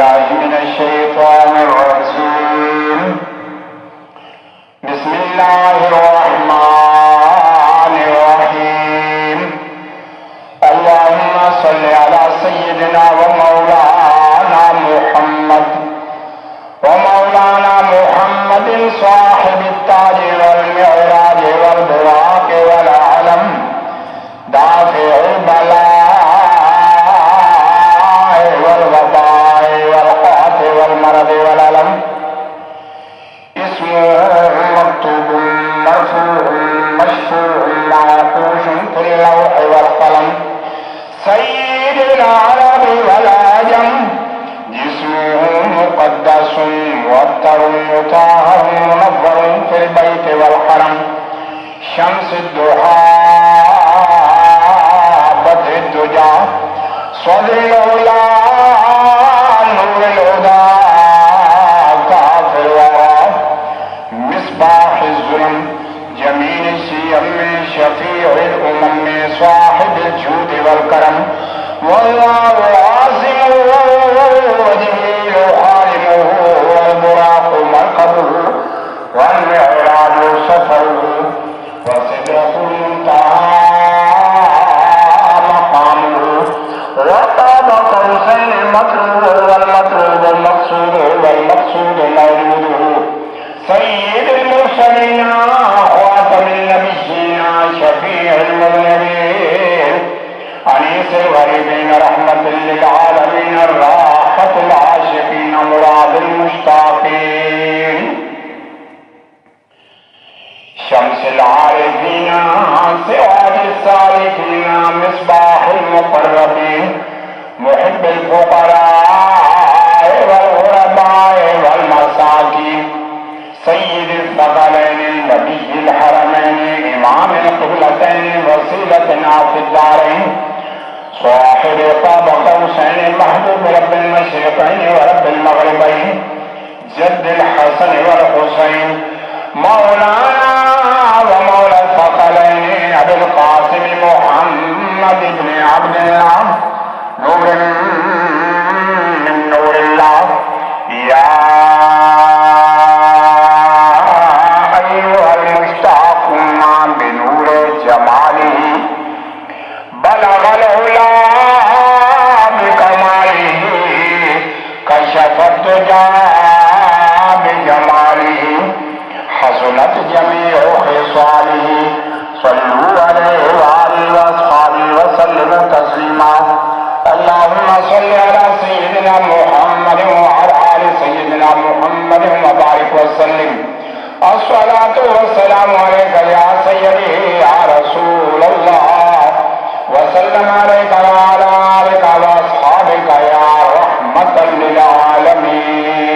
بالله من الشيطان الرجيم. بسم الله الرحمن الرحيم. اللهم صل على سيدنا ومولانا محمد صاحب التاج والمعراج والبراق والعلم دافع البلاء والوباء والقحط والمرض والألم. اسمه مكتوب مرفوع مشفوع معطوش في اللوح والقلم. سيد العرب والعجم جسمه مقدس موتر مطهر منور في البيت والحرم. شمس الضحى بدر الدجى صدر العلا نور الهدى كافر الورى مصباح الظلم جميل الشيم شفيع الأمم صاحب الجود والكرم. والله عاصمه وجميل عالمه والبراق مركبه والمعراج سفره وسدرة المنتهى مقامه وقاب قوسين المطلوب والمطلوب المقصود والمقصود موجوده. سيد المرسلين خاتم النبيين شفيع المذنبين أنيس الغريبين رحمة للعالمين الراحة العاشقين مراد المشتاقين. شمس العارفين سراج السالكين مصباح المقربين محب الفقراء والغرباء والمساكين. سيد الثقلين نبي الحرمين إمام القبلتين وسيلتنا في الدارين صاحب قاب قوسين محبوب رب المشرقين ورب المغربين جد الحسن والحسين مولانا ومولى الثقلين أبي القاسم محمد بن عبد الله نور من نور الله. يا أيها المشتاقون بنور جماله بلغ العلا بكماله كشف الدجى بجماله حسنت جميع خصاله. صلوا عليه وعلى أصحابه وسلموا تسليما. اللهم صل على سيدنا محمد وعلى آل سيدنا محمد وبارك وسلم. الصلاة والسلام عليك يا سيدي يا رسول الله وسلم عليك وعلى آلك وأصحابك يا رحمة للعالمين.